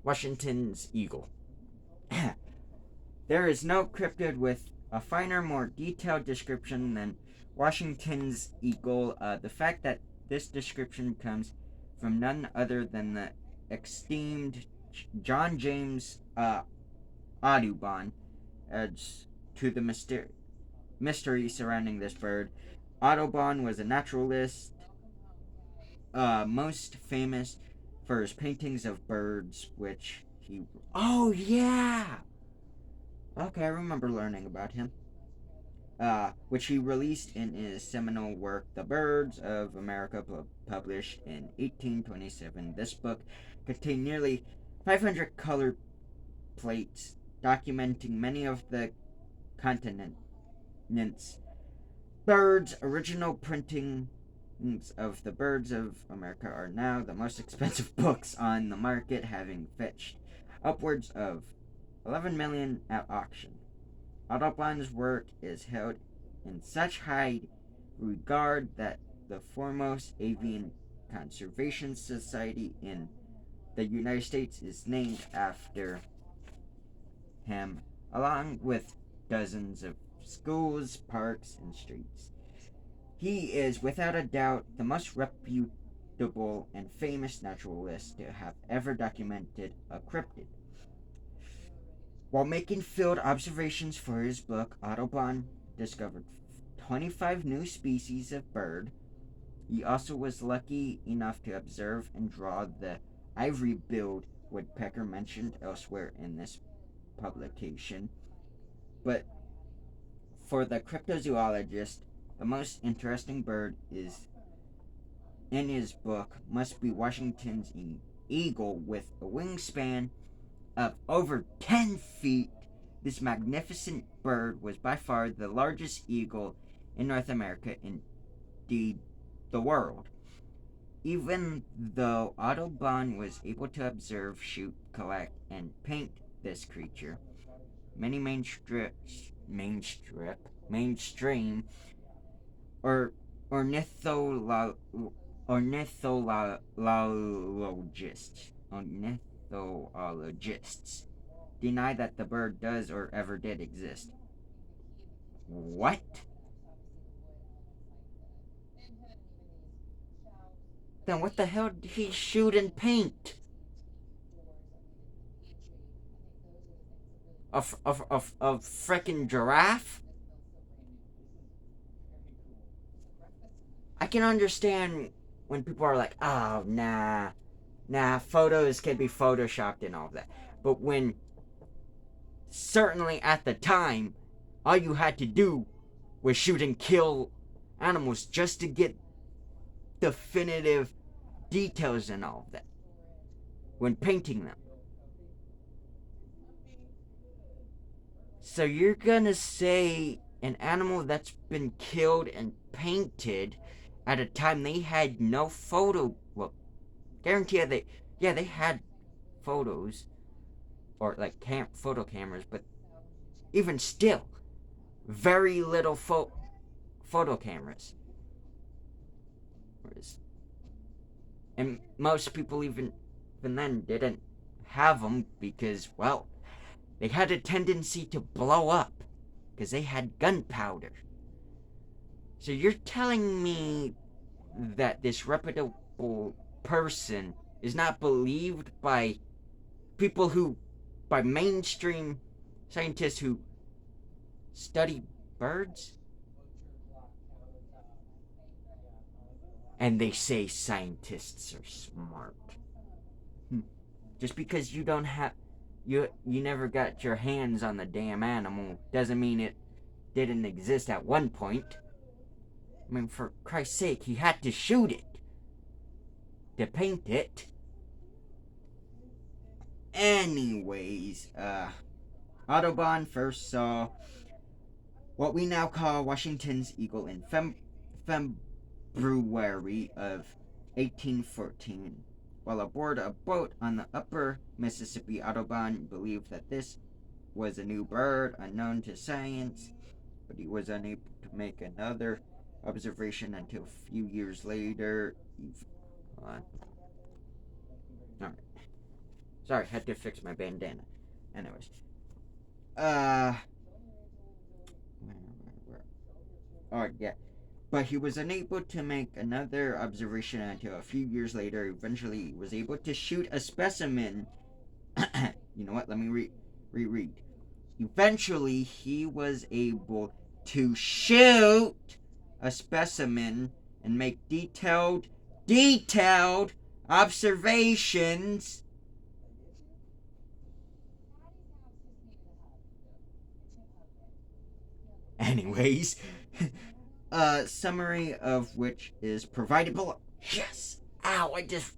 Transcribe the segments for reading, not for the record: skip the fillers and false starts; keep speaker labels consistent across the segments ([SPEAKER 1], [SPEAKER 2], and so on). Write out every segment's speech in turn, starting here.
[SPEAKER 1] Washington's eagle. There is no cryptid with a finer, more detailed description than Washington's eagle. The fact that this description comes from none other than the esteemed John James Audubon adds to the mystery surrounding this bird. Audubon was a naturalist, most famous for his paintings of birds, which he. Oh, yeah! Okay, I remember learning about him. Which he released in his seminal work, The Birds of America, published in 1827. This book contained nearly 500 color plates documenting many of the continents. Birds' original printings of the Birds of America are now the most expensive books on the market, having fetched upwards of 11 million at auction. Audubon's work is held in such high regard that the foremost avian conservation society in the United States is named after him, along with dozens of schools, parks, and streets. He is without a doubt the most reputable and famous naturalist to have ever documented a cryptid. While making field observations for his book, Audubon discovered 25 new species of bird. He also was lucky enough to observe and draw the ivory-billed woodpecker mentioned elsewhere in this publication. But for the cryptozoologist, the most interesting bird is in his book must be Washington's eagle with a wingspan of over 10 feet. This magnificent bird was by far the largest eagle in North America, indeed the world. Even though Audubon was able to observe, shoot, collect, and paint this creature, many mainstream or ornitholo- ornithologists deny that the bird does or ever did exist. What? Then what the hell did he shoot and paint? A frickin' giraffe? I can understand when people are like, oh, nah, photos can be photoshopped and all that. But when, certainly at the time, all you had to do was shoot and kill animals just to get definitive details and all of that when painting them. So you're gonna say an animal that's been killed and painted at a time they had no photo. Well, guarantee they had photos or like photo cameras, but even still, very little photo cameras. And most people even then didn't have them because, well, they had a tendency to blow up because they had gunpowder. So you're telling me that this reputable person is not believed by people by mainstream scientists who study birds? And they say scientists are smart. Just because you don't have you never got your hands on the damn animal doesn't mean it didn't exist at one point. I mean, for Christ's sake, he had to shoot it to paint it. Anyways, Audubon first saw what we now call Washington's eagle in February of 1814. While aboard a boat on the upper Mississippi, Audubon believed that this was a new bird unknown to science, but he was unable to make another observation until a few years later. Alright. Sorry, had to fix my bandana. Anyways, uh, where? Oh yeah, but he was unable to make another observation until a few years later. Eventually, he was able to shoot a specimen. You know what? Let me reread. Eventually, he was able to shoot a specimen and make detailed observations. Anyways, a summary of which is provided below. Yes! Ow, I just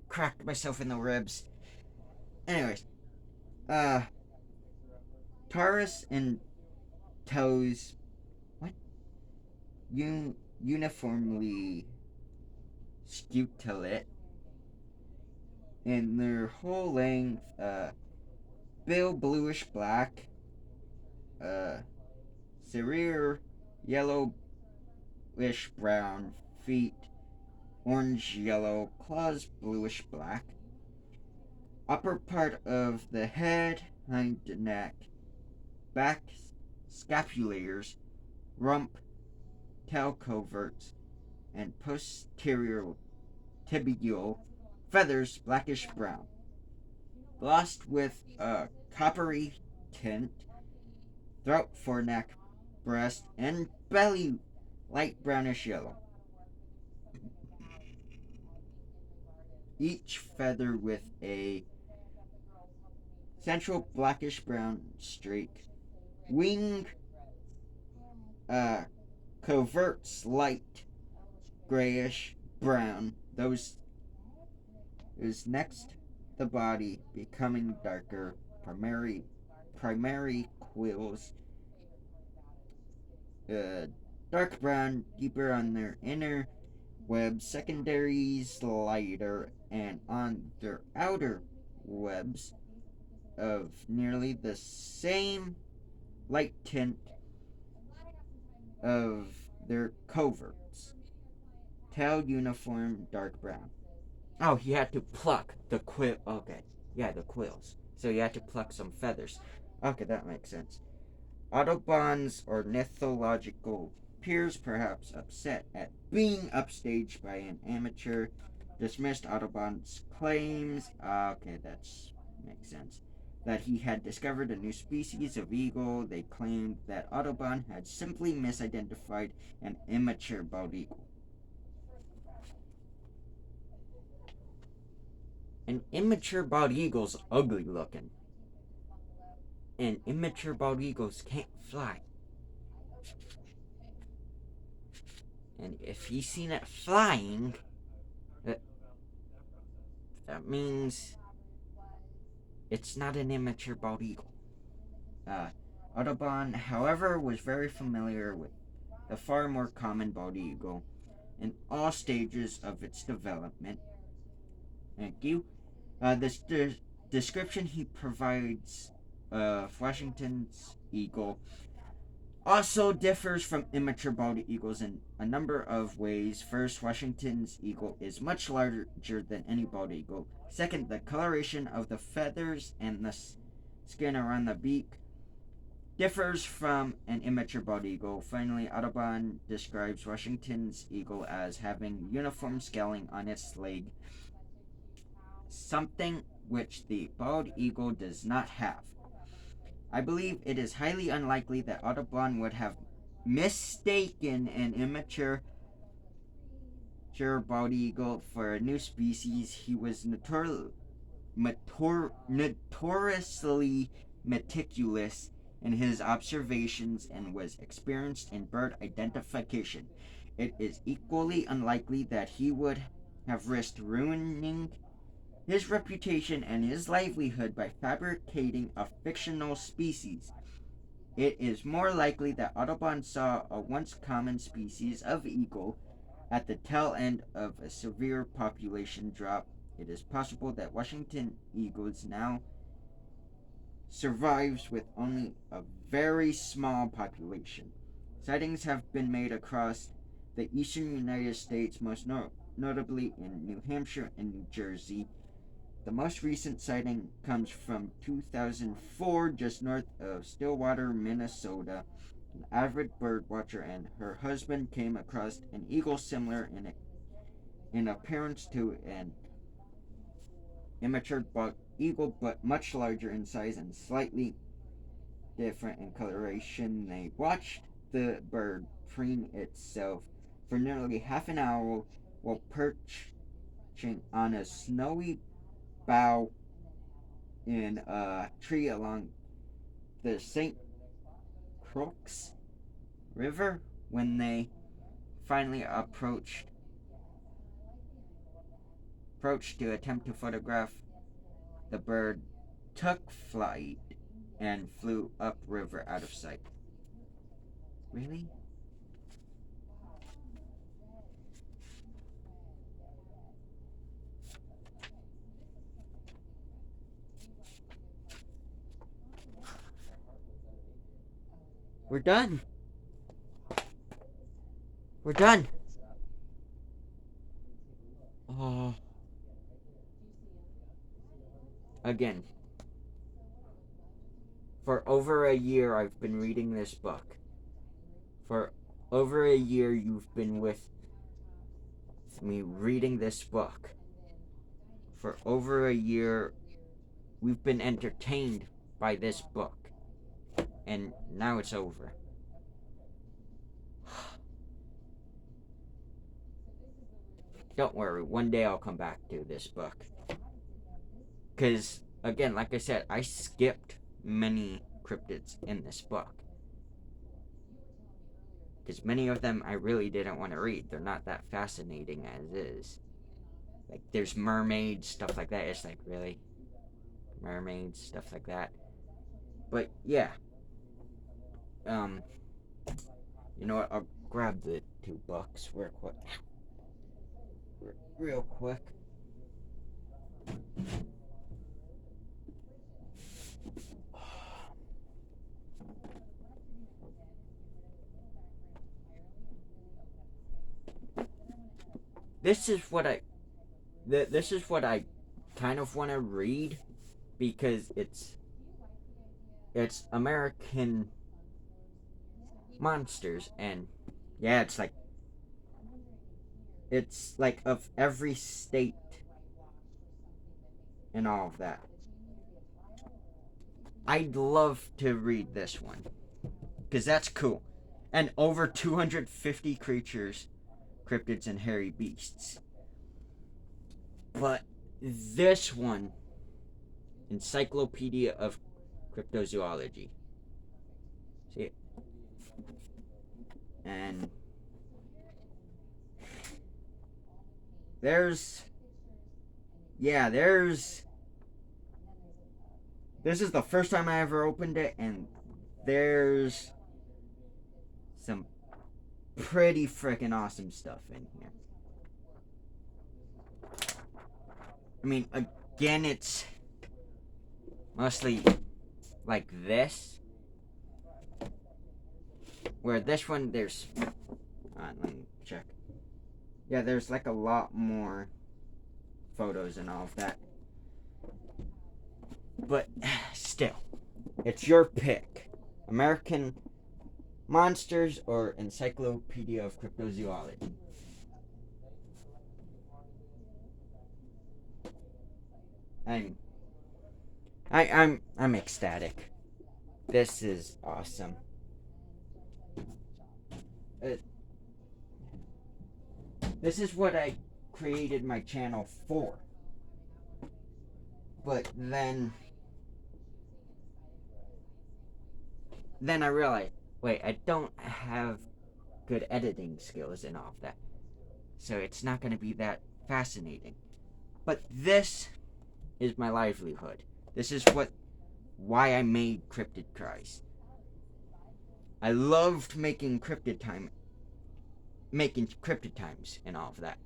[SPEAKER 1] cracked myself in the ribs. Anyways, uh, Taurus and toes, what? Uniformly scutellate in their whole length, bill bluish black, uh, cereal yellowish brown, feet orange yellow, claws bluish black, upper part of the head, hind neck, back scapulators, rump, tail coverts, and posterior tibial feathers blackish brown, glossed with a coppery tint, throat, foreneck, breast, and belly light brownish yellow. Each feather with a central blackish brown streak. Wing uh, coverts light grayish brown. Those is next the body becoming darker. Primary quills dark brown, deeper on their inner webs, secondaries lighter, and on their outer webs of nearly the same light tint of their coverts. Tail uniform dark brown. Oh, he had to pluck the quill. Okay, yeah, the quills. So he had to pluck some feathers. Okay, that makes sense. Autobahns or mythological peers, perhaps upset at being upstaged by an amateur, dismissed Autobahn's claims. Okay, that makes sense. That he had discovered a new species of eagle. They claimed that Autobahn had simply misidentified an immature bald eagle. An immature bald eagle's ugly looking. And immature bald eagles can't fly. And if he's seen it flying, that means it's not an immature bald eagle. Audubon, however, was very familiar with the far more common bald eagle in all stages of its development. Thank you. This description he provides of Washington's eagle also differs from immature bald eagles in a number of ways. First, Washington's eagle is much larger than any bald eagle. Second, the coloration of the feathers and the skin around the beak differs from an immature bald eagle. Finally, Audubon describes Washington's eagle as having uniform scaling on its leg, something which the bald eagle does not have. I believe it is highly unlikely that Audubon would have mistaken an immature bald eagle for a new species. He was notoriously meticulous in his observations and was experienced in bird identification. It is equally unlikely that he would have risked ruining his reputation and his livelihood by fabricating a fictional species. It is more likely that Audubon saw a once common species of eagle at the tail end of a severe population drop. It is possible that Washington eagles now survives with only a very small population. Sightings have been made across the eastern United States, most notably in New Hampshire and New Jersey. The most recent sighting comes from 2004, just north of Stillwater, Minnesota. An avid bird watcher and her husband came across an eagle similar in appearance to an immature eagle, but much larger in size and slightly different in coloration. They watched the bird preen itself for nearly half an hour while perching on a snowy bough in a tree along the St. Croix River. When they finally approached to attempt to photograph the bird, took flight and flew upriver out of sight. Really? We're done. We're done. Oh. Again, for over a year I've been reading this book. For over a year you've been with me reading this book. For over a year we've been entertained by this book. And now it's over. Don't worry, one day I'll come back to this book. Because, again, like I said, I skipped many cryptids in this book. Because many of them I really didn't want to read. They're not that fascinating as is. Like, there's mermaids, stuff like that. It's like, really? Mermaids, stuff like that. But, yeah. You know what? I'll grab the $2 real quick. Real quick. This is what I kind of want to read because it's American monsters, and yeah, it's like of every state and all of that. I'd love to read this one because that's cool, and over 250 creatures, cryptids, and hairy beasts. But this one, Encyclopedia of Cryptozoology. See it? And there's this is the first time I ever opened it, and there's some pretty freaking awesome stuff in here. I mean, again, it's mostly like this, where this one there's let me check. Yeah, there's like a lot more photos and all of that. But still, it's your pick. American Monsters or Encyclopedia of Cryptozoology. I'm ecstatic. This is awesome. This is what I created my channel for. But then I realized, wait, I don't have good editing skills and all of that. So it's not going to be that fascinating. But this is my livelihood. This is why I made Cryptid Cries. I loved making Cryptid Times and all of that.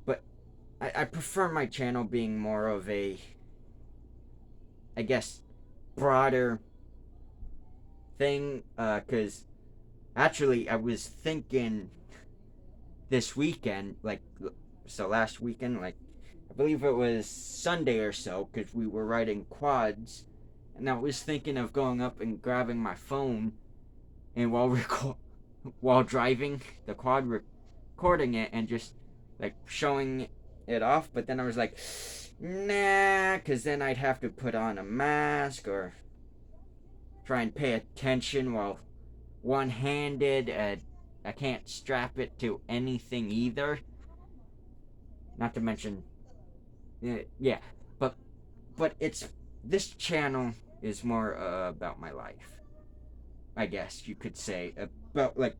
[SPEAKER 1] But I prefer my channel being more of a, I guess, broader thing, because actually I was thinking this weekend, last weekend, I believe it was Sunday or so, because we were riding quads, and I was thinking of going up and grabbing my phone, and while driving the quad, recording it and just like showing it off. But then I was like, nah, because then I'd have to put on a mask or try and pay attention while one-handed. I can't strap it to anything either. Not to mention, yeah, but it's this channel is more about my life, I guess you could say, about like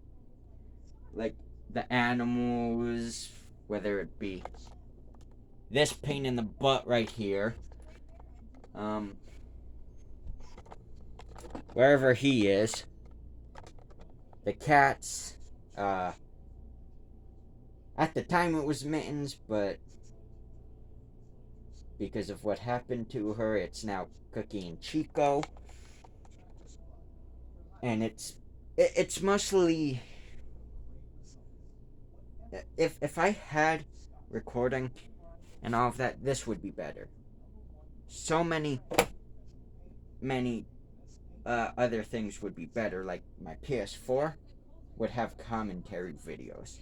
[SPEAKER 1] the animals, whether it be this pain in the butt right here, um, wherever he is, the cats. Uh, at the time it was Mittens, but because of what happened to her, it's now Cookie and Chico, and it's mostly, if I had recording and all of that, this would be better. So many other things would be better. Like my PS4 would have commentary videos.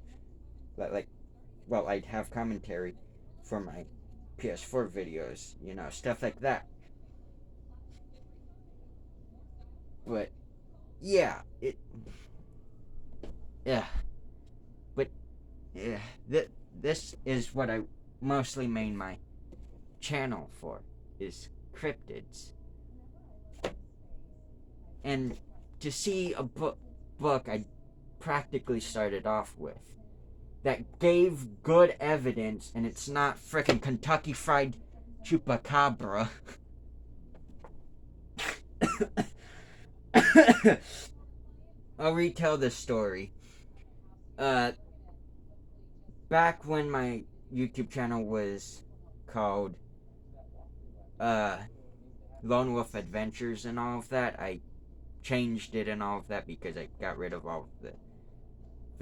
[SPEAKER 1] Well, I'd have commentary for my PS4 videos, stuff like that. But yeah, yeah, but yeah, this is what I mostly made my channel for, is cryptids. And to see a book I practically started off with that gave good evidence, and it's not frickin' Kentucky Fried Chupacabra. I'll retell the story. Uh, Back when my YouTube channel was called uh, Lone Wolf Adventures and all of that, I changed it and all of that because I got rid of all of the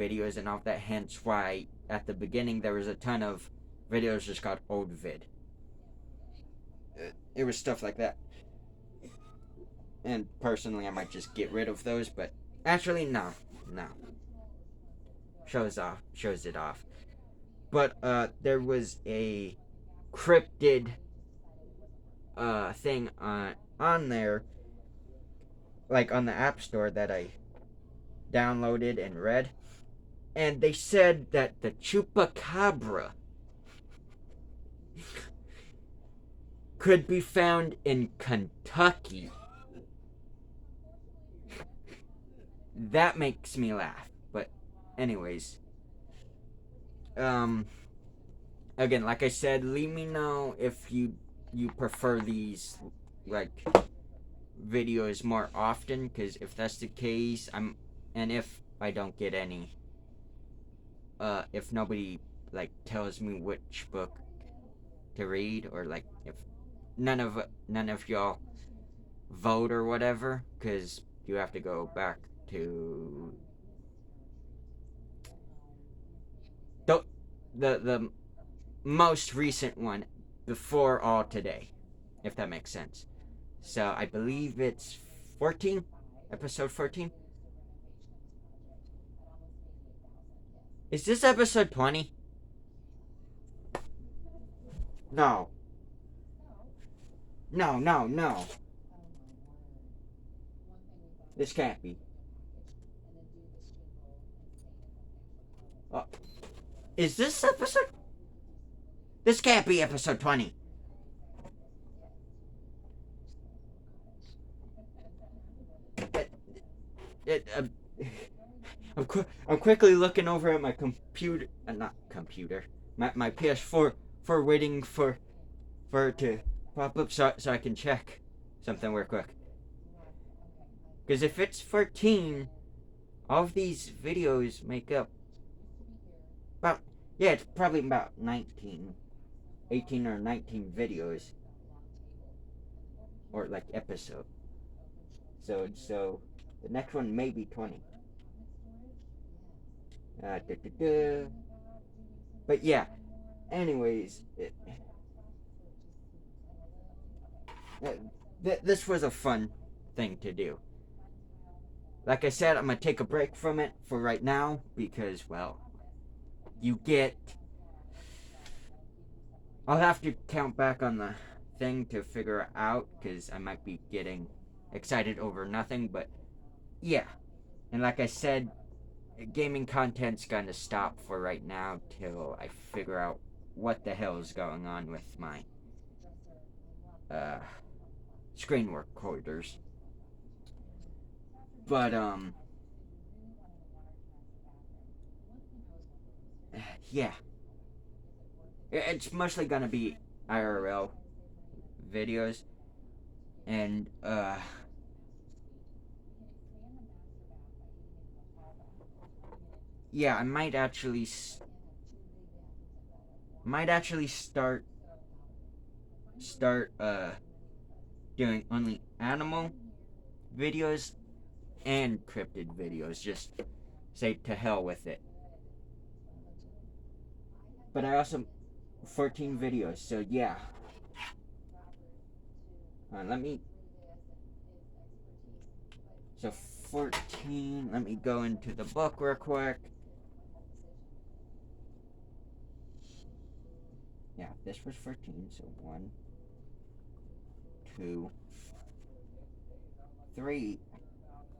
[SPEAKER 1] videos and all of that. Hence why at the beginning there was a ton of videos just called Old Vid. It was stuff like that. And personally, I might just get rid of those, but actually, no. Shows it off. But there was a cryptid thing on there, like on the App Store, that I downloaded and read, and they said that the chupacabra could be found in Kentucky. That makes me laugh. But anyways, again, like I said, leave me know if you prefer these like videos more often, because if that's the case, and if I don't get any, if nobody like tells me which book to read, or like if none of y'all vote or whatever, because you have to go back to the most recent one before all today, if that makes sense. So I believe it's 14, episode 14. Is this episode 20? No. No. This can't be. Uh, is this episode? This can't be episode 20. It, I'm quickly looking over at my computer, not computer, my PS4, for waiting for it to pop up so I can check something real quick. Because if it's 14, all of these videos make up about, yeah, it's probably about 18 or 19 videos, or like episode. So the next one may be 20. But yeah, anyways, uh, this was a fun thing to do. Like I said, I'm gonna take a break from it for right now because, well, you get. I'll have to count back on the thing to figure out because I might be getting excited over nothing, but yeah. And like I said, gaming content's gonna stop for right now till I figure out what the hell is going on with my uh, screen recorders. But yeah, it's mostly gonna be IRL videos, and yeah, I might actually start doing only animal videos and cryptid videos. Just say to hell with it. But I also 14 videos, so yeah. Let me. So 14. Let me go into the book real quick. Yeah, this was 14. So 1, 2, 3,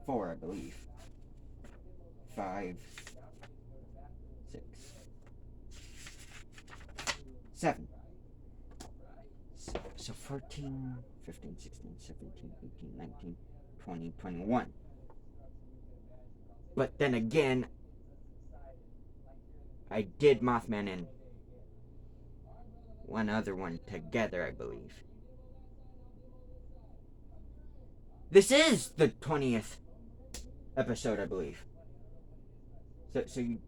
[SPEAKER 1] 4, I believe. 5, 6, 7. So 14, 15, 16, 17, 18, 19, 20, 21. But then again, I did Mothman and one other one together, I believe. This is the 20th episode, I believe. So you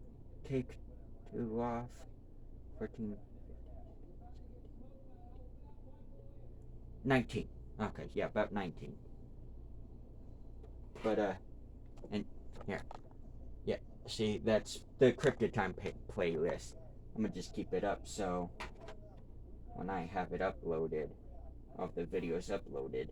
[SPEAKER 1] take 2 off, 14, 19. Okay, yeah, about 19. But, and here. Yeah, see, that's the Cryptid Time playlist. I'm gonna just keep it up so when I have it uploaded, of the videos uploaded,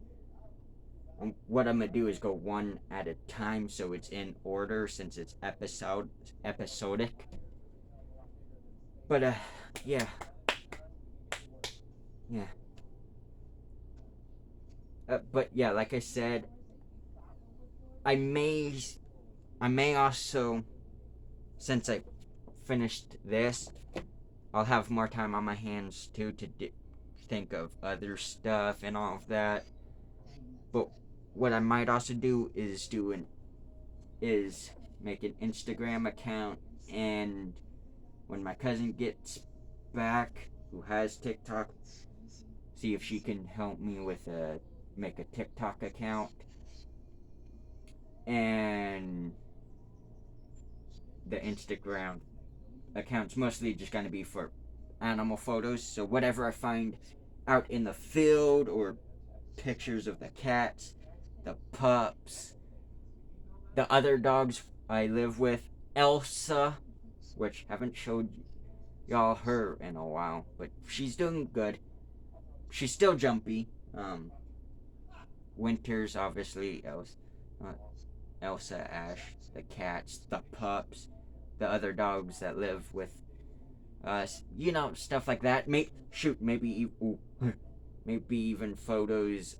[SPEAKER 1] what I'm gonna do is go one at a time so it's in order since it's episodic. But yeah, yeah. But yeah, like I said, I may I may also, since I finished this, I'll have more time on my hands too to think of other stuff and all of that. But what I might also do is make an Instagram account, and when my cousin gets back, who has TikTok, see if she can help me with make a TikTok account, and the Instagram account's mostly just gonna be for animal photos. So whatever I find out in the field or pictures of the cats, the pups, the other dogs I live with, Elsa, which haven't showed y'all her in a while, but she's doing good. She's still jumpy. Winters, obviously, Elsa, Ash, the cats, the pups, the other dogs that live with us, stuff like that. Maybe even photos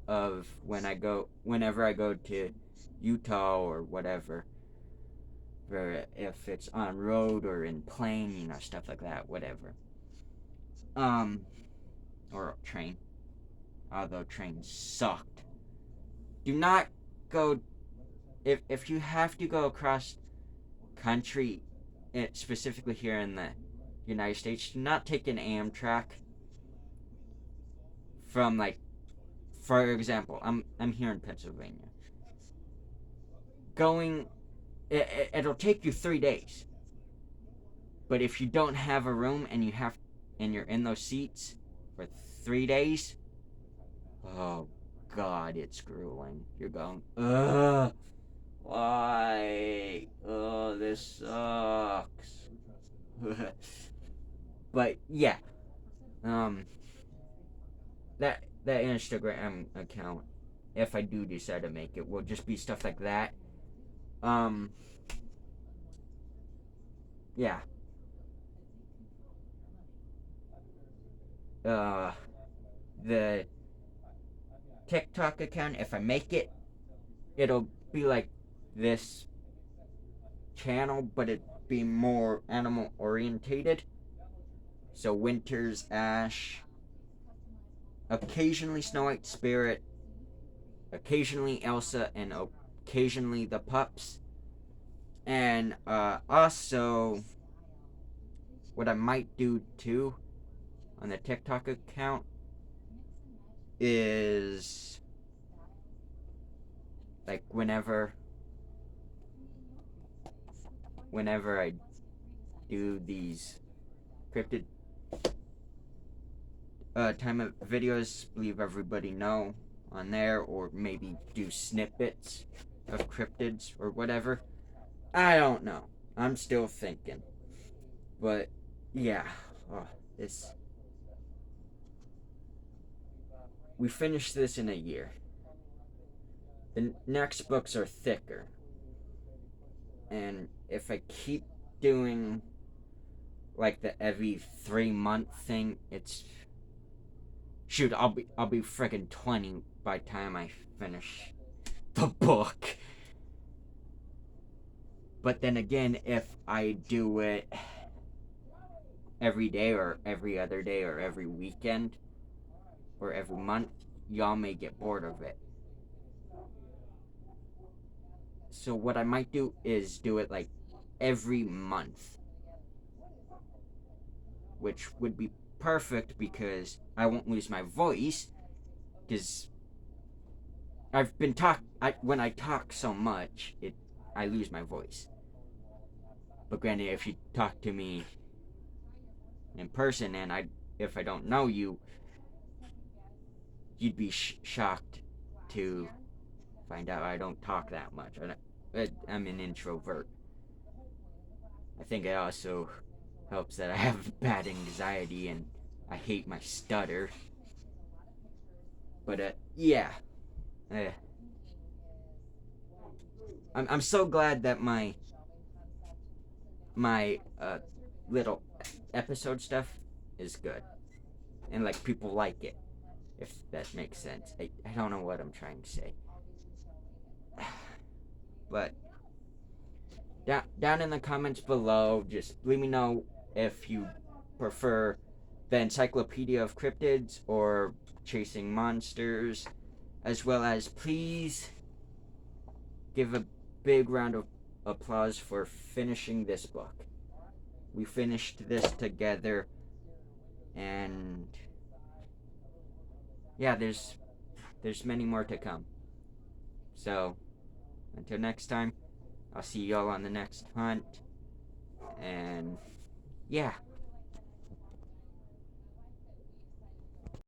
[SPEAKER 1] of whenever I go to Utah or whatever, or if it's on road or in plane, stuff like that, whatever. Um, or train. Although trains sucked. Do not go if you have to go across country, specifically here in the United States. Do not take an Amtrak from, like, for example, I'm here in Pennsylvania. Going, it'll take you 3 days, but if you don't have a room and you're in those seats for 3 days, oh God, it's grueling. You're going, ugh, why? Oh, this sucks. But yeah, um, that Instagram account, if I do decide to make it, will just be stuff like that. Um, yeah. Uh, the TikTok account, if I make it, it'll be like this channel, but it be more animal orientated. So Winter's Ash, occasionally Snow White Spirit, occasionally Elsa, and occasionally the pups. And also, what I might do too on the TikTok account is like whenever I do these cryptid time of videos, leave everybody know on there, or maybe do snippets of cryptids or whatever. I don't know. I'm still thinking. But yeah, oh, this we finished this in a year. The next books are thicker, and if I keep doing like the every 3 month thing, it's shoot. I'll be freaking 20 by the time I finish the book. But then again, if I do it every day or every other day or every weekend or every month, y'all may get bored of it. So what I might do is do it like every month, which would be perfect because I won't lose my voice. Because when I talk so much, I lose my voice. But granted, if you talk to me in person and if I don't know you, you'd be shocked to find out I don't talk that much. I'm an introvert. I think it also helps that I have bad anxiety and I hate my stutter. But yeah, uh, I'm so glad that my little episode stuff is good and like people like it. If that makes sense, I don't know what I'm trying to say, but down in the comments below, just let me know if you prefer the Encyclopedia of Cryptids or Chasing Monsters, as well as please give a big round of applause for finishing this book. We finished this together, and yeah, there's many more to come. So until next time, I'll see y'all on the next hunt, and yeah.